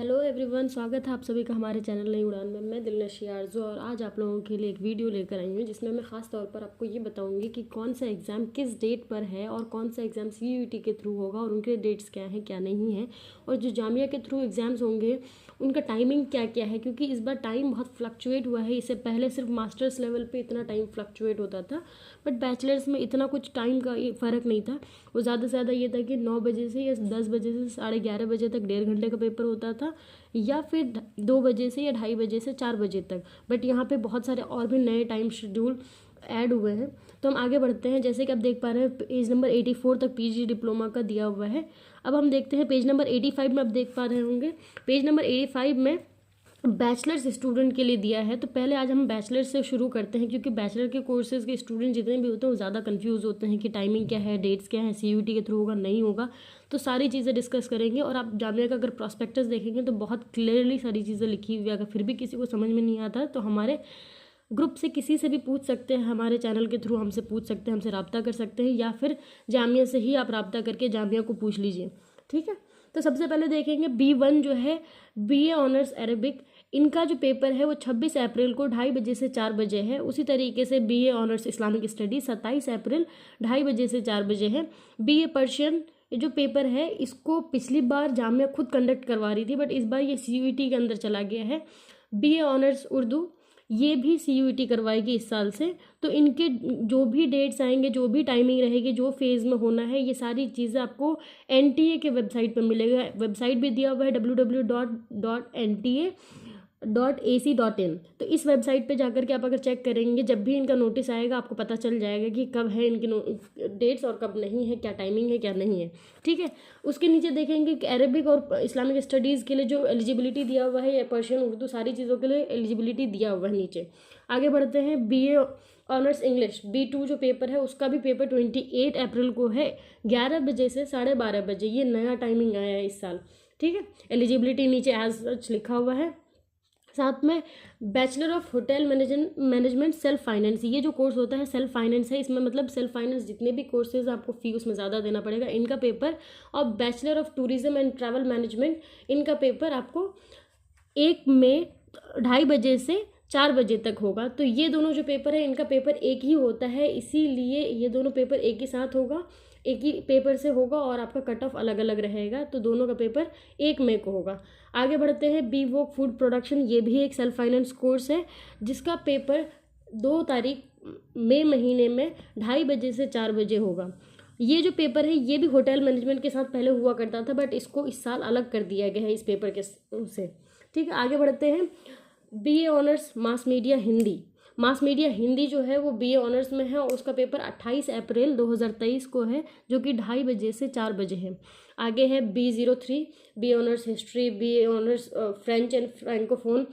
Hello everyone, स्वागत है आप सभी का हमारे चैनल नई उड़ान में। मैं दिलनशी आरजू और आज आप लोगों के लिए एक वीडियो लेकर आई हूँ जिसमें मैं ख़ास तौर पर आपको ये बताऊंगी कि कौन सा एग्ज़ाम किस डेट पर है और कौन सा एग्ज़ाम सीयूईटी के थ्रू होगा और उनके डेट्स क्या हैं क्या नहीं है, और जो जामिया के थ्रू एग्ज़ाम्स होंगे उनका टाइमिंग क्या क्या है, क्योंकि इस बार टाइम बहुत फ्लक्चुएट हुआ है। इससे पहले सिर्फ मास्टर्स लेवल पे इतना टाइम फ्लक्चुएट होता था, बट बैचलर्स में इतना कुछ टाइम का फ़र्क नहीं था। वो ज़्यादा से ज़्यादा ये था कि 9 बजे से या 10 बजे से 11:30 बजे तक 1.5 घंटे का पेपर होता था, या फिर 2 बजे से या 2:30 से 4 बजे तक। बट यहाँ पे बहुत सारे और भी नए टाइम शेड्यूल ऐड हुए हैं। तो हम आगे बढ़ते हैं। जैसे कि आप देख पा रहे हैं पेज नंबर 84 तक पीजी डिप्लोमा का दिया हुआ है। अब हम देखते हैं पेज नंबर 85 में। आप देख पा रहे होंगे पेज नंबर 85 में बैचलर्स स्टूडेंट के लिए दिया है। तो पहले आज हम बैचलर से शुरू करते हैं, क्योंकि बैचलर के कोर्सेज़ के स्टूडेंट जितने भी होते हैं वो ज़्यादा कंफ्यूज होते हैं कि टाइमिंग क्या है, डेट्स क्या है, सीयूईटी के थ्रू होगा नहीं होगा। तो सारी चीज़ें डिस्कस करेंगे। और आप जामिया का अगर प्रॉस्पेक्टस देखेंगे तो बहुत क्लियरली सारी चीज़ें लिखी हुई है। अगर फिर भी किसी को समझ में नहीं आता तो हमारे ग्रुप से किसी से भी पूछ सकते हैं, हमारे चैनल के थ्रू हमसे पूछ सकते हैं, हमसे रब्ता कर सकते हैं, या फिर जामिया से ही आप रब्ता करके जामिया को पूछ लीजिए। ठीक है, तो सबसे पहले देखेंगे B1 जो है BA ऑनर्स अरेबिक। इनका जो पेपर है वो 26 अप्रैल को 2:30 बजे से 4 बजे है। उसी तरीके से BA ऑनर्स इस्लामिक स्टडी 27 अप्रैल 2:30 बजे से 4 बजे है। BA पर्शियन जो पेपर है इसको पिछली बार जामिया खुद कंडक्ट करवा रही थी, बट इस बार ये सीयूईटी के अंदर चला गया है। BA ऑनर्स उर्दू ये भी सीयूईटी करवाएगी इस साल से। तो इनके जो भी डेट्स आएंगे, जो भी टाइमिंग रहेगी, जो फेज़ में होना है, ये सारी चीज़ें आपको NTA के वेबसाइट पर मिलेगा। वेबसाइट भी दिया हुआ है www.nta.ac.in। तो इस वेबसाइट पे जाकर के आप अगर चेक करेंगे, जब भी इनका नोटिस आएगा आपको पता चल जाएगा कि कब है इनके डेट्स और कब नहीं है, क्या टाइमिंग है क्या नहीं है। ठीक है, उसके नीचे देखेंगे कि अरेबिक और इस्लामिक स्टडीज़ के लिए जो एलिजिबिलिटी दिया हुआ है, या पर्शियन उर्दू सारी चीज़ों के लिए एलिजिबिलिटी दिया हुआ है नीचे। आगे बढ़ते हैं। BA ऑनर्स इंग्लिश B2 जो पेपर है उसका भी पेपर 28 अप्रैल को है 11 बजे से 12:30 बजे। ये नया टाइमिंग आया है इस साल। ठीक है, एलिजिबिलिटी नीचे एज सच लिखा हुआ है। साथ में bachelor of hotel management self finance, ये जो कोर्स होता है सेल्फ फाइनेंस है। इसमें मतलब सेल्फ फाइनेंस जितने भी कोर्सेज आपको फ़ी उसमें ज़्यादा देना पड़ेगा। इनका पेपर और bachelor of tourism and travel management, इनका पेपर आपको 1 मई 2:30 बजे से 4 बजे तक होगा। तो ये दोनों जो पेपर है इनका पेपर एक ही होता है, इसीलिए ये दोनों पेपर एक ही साथ होगा, एक ही पेपर से होगा और आपका कट ऑफ अलग अलग रहेगा। तो दोनों का पेपर 1 मई को होगा। आगे बढ़ते हैं। BVOC फूड प्रोडक्शन, ये भी एक सेल्फ फाइनेंस कोर्स है जिसका पेपर 2 तारीख मई महीने में 2:30 बजे से 4 बजे होगा। ये जो पेपर है ये भी होटल मैनेजमेंट के साथ पहले हुआ करता था, बट इसको इस साल अलग कर दिया गया है इस पेपर के से। ठीक है, आगे बढ़ते हैं। BA honours mass media Hindi. Mass media Hindi जो है वो BA ऑनर्स में है और उसका पेपर 28 अप्रैल 2023 को है, जो कि 2:30 बजे से 4 बजे है। आगे है B03 BA honours history, BA honours French and francophone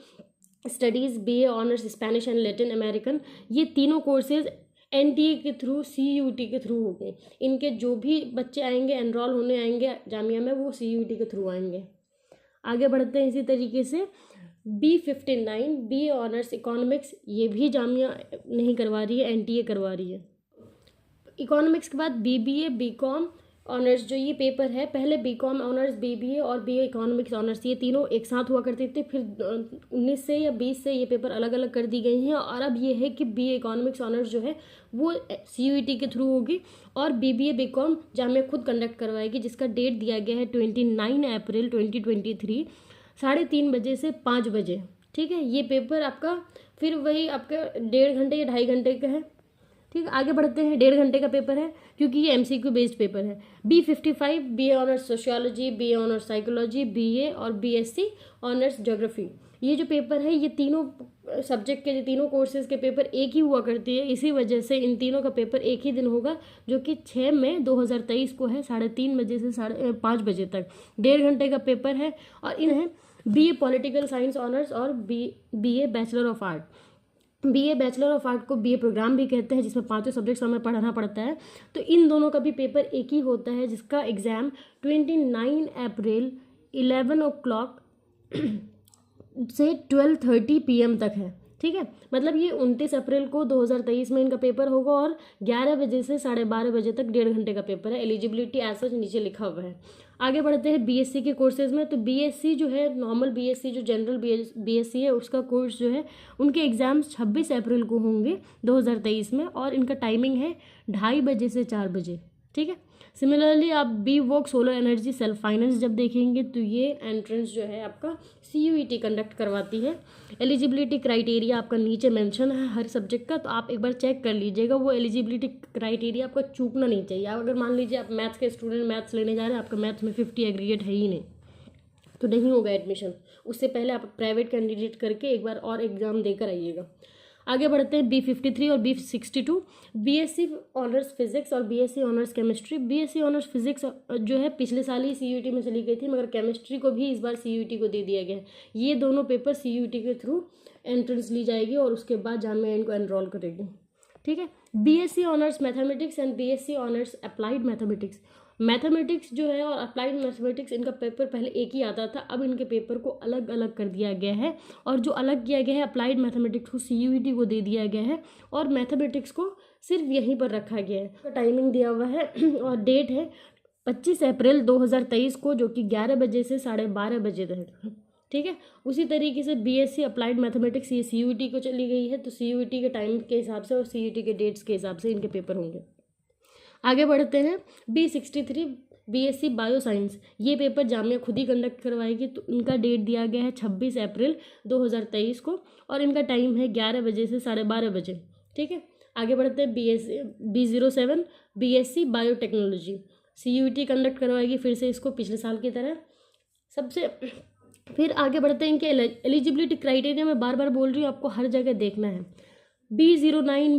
studies, BA honours Spanish and Latin American. ये तीनों कोर्सेज NTA के थ्रू CUT के थ्रू होंगे। इनके जो भी बच्चे आएंगे, एनरोल होने आएंगे जामिया में, वो CUT के थ्रू आएंगे। आगे बढ़ते हैं। इसी तरीके से B59 BA ऑनर्स इकोनॉमिक्स, ये भी जामिया नहीं करवा रही है, NTA करवा रही है। इकोनॉमिक्स के बाद BBA BCom ऑनर्स जो ये पेपर है, पहले BCom ऑनर्स, BBA और BA इकोनॉमिक्स ऑनर्स, ये तीनों एक साथ हुआ करते थे। फिर 19 से या 20 से ये पेपर अलग अलग कर दी गई हैं। और अब ये है कि BA इकोनॉमिक्स ऑनर्स जो है वो CUT के थ्रू होगी और BBA BCom जामिया खुद कंडक्ट करवाएगी, जिसका डेट दिया गया है 29 अप्रैल 2023 3:30 बजे से 5 बजे। ठीक है, ये पेपर आपका फिर वही आपका 1.5 घंटे या 2.5 घंटे का है। ठीक है, आगे बढ़ते हैं। 1.5 घंटे का पेपर है क्योंकि ये MCQ बेस्ड पेपर है। B55 BA honours sociology, BA honours psychology, BA और BSc ऑनर्स ज्योग्राफी। ये जो पेपर है ये तीनों सब्जेक्ट के, तीनों कोर्सेज के पेपर एक ही हुआ करती है, इसी वजह से इन तीनों का पेपर एक ही दिन होगा, जो कि 6 मई 2023 को है 3:30 बजे से 5 बजे तक। 1.5 घंटे का पेपर है। और इन है BA पॉलिटिकल साइंस ऑनर्स और BA bachelor of art. BA bachelor of art को BA प्रोग्राम भी कहते हैं, जिसमें 5 सब्जेक्ट्स हमें पढ़ना पड़ता है। तो इन दोनों का भी पेपर एक ही होता है, जिसका एग्ज़ाम 29 अप्रैल 11 o'clock से 12:30 PM तक है। ठीक है, मतलब ये 29 अप्रैल को 2023 में इनका पेपर होगा और 11 बजे से 12:30 बजे तक 1.5 घंटे का पेपर है। एलिजिबिलिटी एज सच नीचे लिखा हुआ है। आगे बढ़ते हैं बीएससी के कोर्सेज में। तो बीएससी जो है नॉर्मल बीएससी जो जनरल बीएससी है उसका कोर्स जो है उनके एग्ज़ाम्स 26 अप्रैल को होंगे 2023 में और इनका टाइमिंग है 2:30 बजे से 4 बजे। ठीक है, सिमिलरली आप बी वोक सोलर एनर्जी सेल्फ फाइनेंस जब देखेंगे तो ये एंट्रेंस जो है आपका CUET कंडक्ट करवाती है। एलिजिबिलिटी क्राइटेरिया आपका नीचे मेंशन है हर सब्जेक्ट का, तो आप एक बार चेक कर लीजिएगा। वो एलिजिबिलिटी क्राइटेरिया आपका चूकना नहीं चाहिए। आप अगर मान लीजिए आप मैथ्स के स्टूडेंट मैथ्स लेने जा रहे हैं, आपका मैथ्स में 50 एग्रीगेट है ही नहीं, तो नहीं होगा एडमिशन। उससे पहले आप प्राइवेट कैंडिडेट करके एक बार और एग्ज़ाम देकर आइएगा। आगे बढ़ते हैं B53 और B62, BSc ऑनर्स फिजिक्स और BSc honours chemistry. BSc honours physics जो है पिछले साल ही CUET में चली गई थी, मगर केमिस्ट्री को भी इस बार CUET को दे दिया गया है। ये दोनों पेपर CUET के थ्रू एंट्रेंस ली जाएगी और उसके बाद जामिया इनको एनरोल करेगी। ठीक है, BSc honours mathematics and BSc honours applied mathematics. Mathematics जो है और अप्लाइड मैथमेटिक्स इनका पेपर पहले एक ही आता था, अब इनके पेपर को अलग अलग कर दिया गया है और जो अलग किया गया है अप्लाइड मैथमेटिक्स को CUET को दे दिया गया है और मैथमेटिक्स को सिर्फ यहीं पर रखा गया है। टाइमिंग दिया हुआ है और डेट है 25 अप्रैल 2023 को, जो कि 11 बजे से 12:30 बजे तक। ठीक है, उसी तरीके से BSc अप्लाइड मैथमेटिक्स ये CUET को चली गई है, तो CUET के टाइम के हिसाब से और CUET के डेट्स के हिसाब से इनके पेपर होंगे। आगे बढ़ते हैं B63 BSc बायो साइंस। ये पेपर जामिया खुद ही कंडक्ट करवाएगी, तो इनका डेट दिया गया है 26 अप्रैल 2023 को और इनका टाइम है 11 बजे से 12:30 बजे। ठीक है, आगे बढ़ते हैं B07 BSc biotechnology. CUET conduct करवाएगी फिर से इसको पिछले साल की तरह सबसे। फिर आगे बढ़ते हैं इनके एलिजिबिलिटी क्राइटेरिया। मैं बार बार बोल रही हूँ, आपको हर जगह देखना है। B09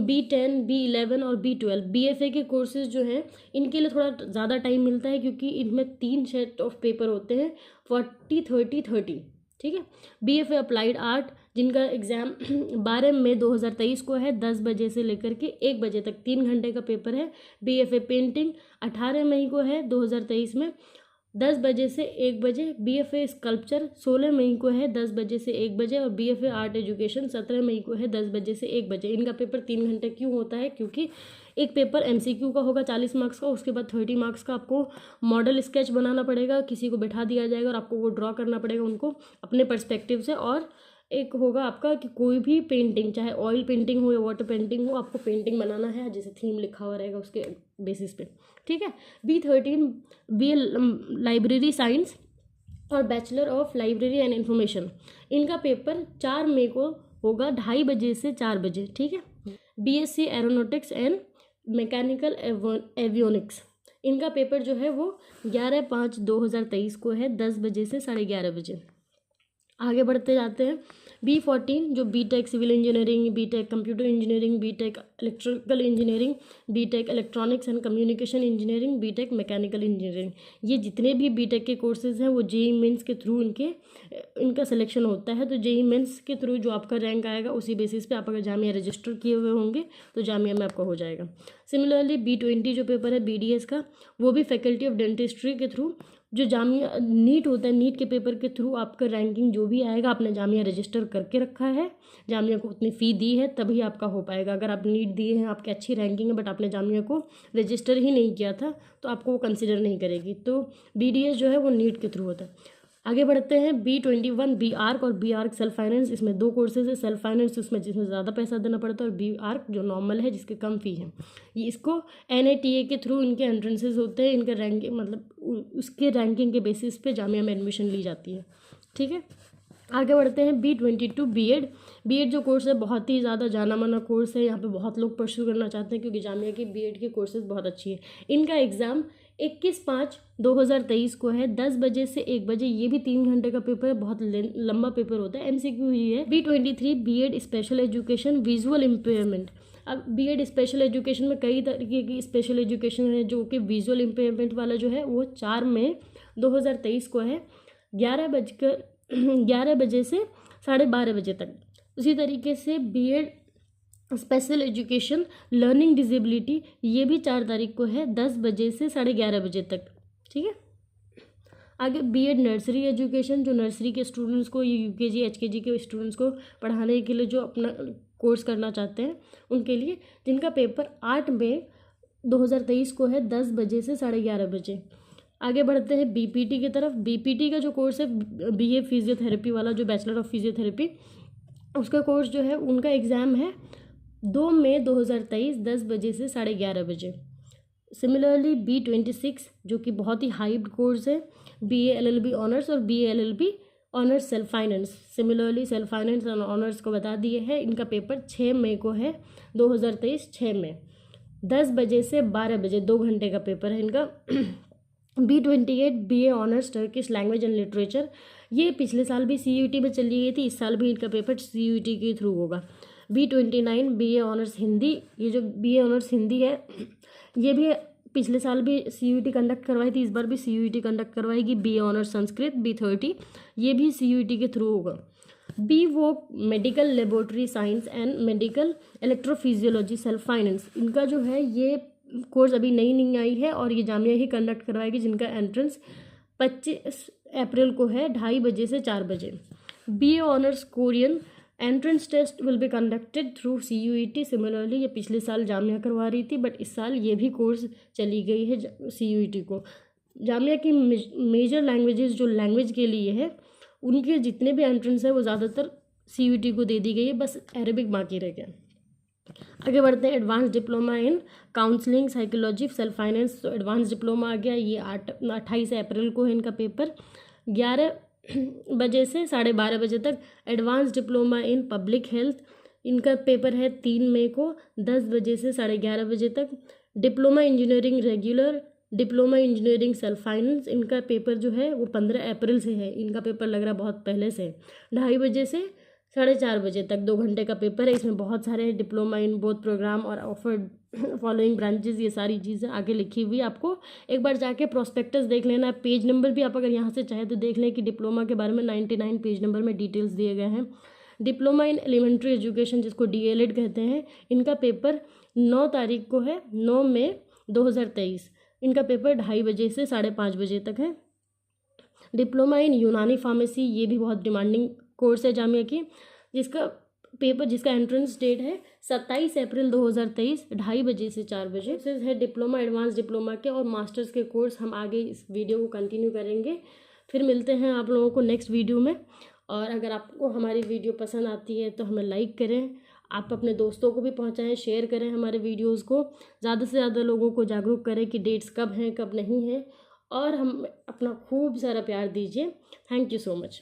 B10 B11 और B12 BFA के कोर्सेज जो हैं इनके लिए थोड़ा ज़्यादा टाइम मिलता है, क्योंकि इनमें 3 सेट ऑफ पेपर होते हैं 40 30 30। ठीक है, BFA अप्लाइड आर्ट जिनका एग्ज़ाम 12 मई 2023 को है 10 बजे से लेकर के 1 बजे तक 3 घंटे का पेपर है। BFA पेंटिंग 18 मई को है 2023 में 10 बजे से 1 बजे। BFA स्कल्पचर 16 मई को है 10 बजे से 1 बजे और BFA आर्ट एजुकेशन 17 मई को है 10 बजे से 1 बजे। इनका पेपर 3 घंटे क्यों होता है? क्योंकि एक पेपर MCQ का होगा 40 मार्क्स का, उसके बाद 30 मार्क्स का आपको मॉडल स्केच बनाना पड़ेगा, किसी को बैठा दिया जाएगा और आपको वो ड्रॉ करना पड़ेगा उनको अपने पर्सपेक्टिव से। और एक होगा आपका कि कोई भी पेंटिंग, चाहे ऑयल पेंटिंग हो या वाटर पेंटिंग हो, आपको पेंटिंग बनाना है, जैसे थीम लिखा हुआ रहेगा उसके बेसिस पे। ठीक है, B13 BA लाइब्रेरी साइंस और bachelor of library and information. इनका पेपर 4 मई को होगा 2:30 बजे से 4 बजे। ठीक है, BSc aeronautics and mechanical avionics. इनका पेपर जो है वो 11/5/2023 को है 10 बजे से 11:30 बजे। आगे बढ़ते जाते हैं B14 जो BTech civil engineering, BTech computer engineering, BTech electrical engineering, BTech electronics and communication engineering, BTech mechanical engineering. ये जितने भी BTech के कोर्सेज हैं वो JEE मेंस के थ्रू इनका सिलेक्शन होता है। तो JEE मेंस के थ्रू जो आपका रैंक आएगा उसी बेसिस पे आप अगर जामिया रजिस्टर किए हुए होंगे तो जामिया में आपका हो जाएगा। सिमिलरली B20 जो पेपर है BDS का, वो भी फैकल्टी ऑफ डेंटिस्ट्री के थ्रू जो जामिया नीट होता है, नीट के पेपर के थ्रू आपका रैंकिंग जो भी आएगा आपने जामिया रजिस्टर करके रखा है, जामिया को उतनी फ़ी दी है तभी आपका हो पाएगा। अगर आप नीट दिए हैं, आपकी अच्छी रैंकिंग है बट आपने जामिया को रजिस्टर ही नहीं किया था तो आपको वो कंसिडर नहीं करेगी। तो BDS जो है वो नीट के थ्रू होता है। आगे बढ़ते हैं B21 B-ARC और B-ARC सेल्फ फाइनेंस। इसमें 2 कोर्सेज है। सेल्फ फाइनेंस उसमें जिसमें ज़्यादा पैसा देना पड़ता है और B-ARC जो नॉर्मल है जिसके कम फ़ी है। ये इसको NATA के थ्रू इनके एंट्रेंसेज होते हैं, इनका रैंकिंग मतलब उसके रैंकिंग के बेसिस पे जामिया में एडमिशन ली जाती है। ठीक है, आगे बढ़ते हैं B22 B.Ed जो कोर्स है बहुत ही ज़्यादा जाना माना कोर्स है। यहाँ पे बहुत लोग परस्यू करना चाहते हैं क्योंकि जामिया की B.Ed की कोर्सेज बहुत अच्छी है। इनका एग्ज़ाम 21/5/2023 को है 10 बजे से 1 बजे। ये भी 3 घंटे का पेपर है, बहुत लंबा पेपर होता है, MCQ ही है। B23 B.Ed special education visual impairment. अब B.Ed स्पेशल एजुकेशन में कई तरीके की स्पेशल एजुकेशन है, जो कि विजुअल इम्पेयरमेंट वाला जो है वो 4 मई 2023 को है 11 बजे से 12:30 बजे तक। उसी तरीके से B.Ed special education learning disability, ये भी 4 तारीख को है 10 बजे से 11:30 बजे तक। ठीक है, आगे बीएड नर्सरी एजुकेशन, जो नर्सरी के स्टूडेंट्स को, ये यूकेजी एचकेजी के स्टूडेंट्स को पढ़ाने के लिए जो अपना कोर्स करना चाहते हैं उनके लिए, जिनका पेपर 8 मई 2023 को है 10 बजे से 11:30 बजे। आगे बढ़ते हैं बीपीटी की तरफ। बीपीटी का जो कोर्स है बीए फिजियोथेरेपी वाला, जो बैचलर ऑफ फिजियोथेरेपी, उसका कोर्स जो है उनका एग्ज़ाम है 2 मई 2023 10 बजे से 11:30 बजे। सिमिलरली B26 जो कि बहुत ही हाइप्ड कोर्स है, BA LLB ऑनर्स और BA LLB honours self finance, similarly self finance और ऑनर्स को बता दिए हैं। इनका पेपर 6 मई को है 2023, 6 मई 10 बजे से 12 बजे, 2 घंटे का पेपर है इनका। B28 BA honours Turkish language and literature, ये पिछले साल भी CUET में चली गई थी, इस साल भी इनका पेपर CUET के थ्रू होगा। B29 BA ऑनर्स हिंदी, ये जो BA ऑनर्स हिंदी है ये भी पिछले साल भी CUET कंडक्ट करवाई थी, इस बार भी CUET कंडक्ट करवाएगी। BA ऑनर्स संस्कृत B30, ये भी CUET के थ्रू होगा। BVOC medical laboratory science and medical electrophysiology self finance, इनका जो है ये कोर्स अभी नई आई है और ये जामिया ही कंडक्ट करवाएगी, जिनका एंट्रेंस 25 अप्रैल को है 2:30 बजे से 4 बजे। BA honours Korean, entrance test will be conducted through CUET। Similarly ये पिछले साल जामिया करवा रही थी, बट इस साल ये भी कोर्स चली गई है CUET को। जामिया की मेजर लैंग्वेजेस जो लैंग्वेज के लिए है, उनके जितने भी एंट्रेंस है वो ज़्यादातर CUET को दे दी गई है, बस अरेबिक बाकी रह गया। आगे बढ़ते हैं advance diploma in counselling psychology self finance. तो एडवांस डिप्लोमा आ गया, ये 28 अप्रैल को है इनका पेपर 11 बजे से 12:30 बजे तक। Advance diploma in public health, इनका पेपर है 3 मई को 10 बजे से 11:30 बजे तक। Diploma engineering regular, diploma engineering self finance, इनका पेपर जो है वो 15 अप्रैल से है, इनका पेपर लग रहा है बहुत पहले से। 2:30 बजे से 4:30 बजे तक 2 घंटे का पेपर है। इसमें बहुत सारे डिप्लोमा इन बोथ प्रोग्राम और ऑफर्ड फॉलोइंग ब्रांचेस, ये सारी चीज़ें आगे लिखी हुई। आपको एक बार जाके प्रोस्पेक्टस देख लेना, पेज नंबर भी आप अगर यहाँ से चाहे तो देख लें कि डिप्लोमा के बारे में 99 पेज नंबर में डिटेल्स दिए गए हैं। डिप्लोमा इन एलिमेंट्री एजुकेशन जिसको DLED कहते हैं, इनका पेपर 9 तारीख को है, 9 मई 2023। इनका पेपर 2:30 बजे से 5:30 बजे तक है। डिप्लोमा इन यूनानी फार्मेसी, ये भी बहुत डिमांडिंग कोर्स है जामिया की, जिसका एंट्रेंस डेट है 27 अप्रैल 2023, 2:30 बजे से 4 बजे। है डिप्लोमा, एडवांस डिप्लोमा के और मास्टर्स के कोर्स हम आगे इस वीडियो को कंटिन्यू करेंगे। फिर मिलते हैं आप लोगों को नेक्स्ट वीडियो में। और अगर आपको हमारी वीडियो पसंद आती है तो हमें लाइक करें, आप अपने दोस्तों को भी पहुंचाएं, शेयर करें हमारे वीडियोस को, ज़्यादा से ज़्यादा लोगों को जागरूक करें कि डेट्स कब हैं कब नहीं हैं, और हम अपना खूब सारा प्यार दीजिए। Thank you so much.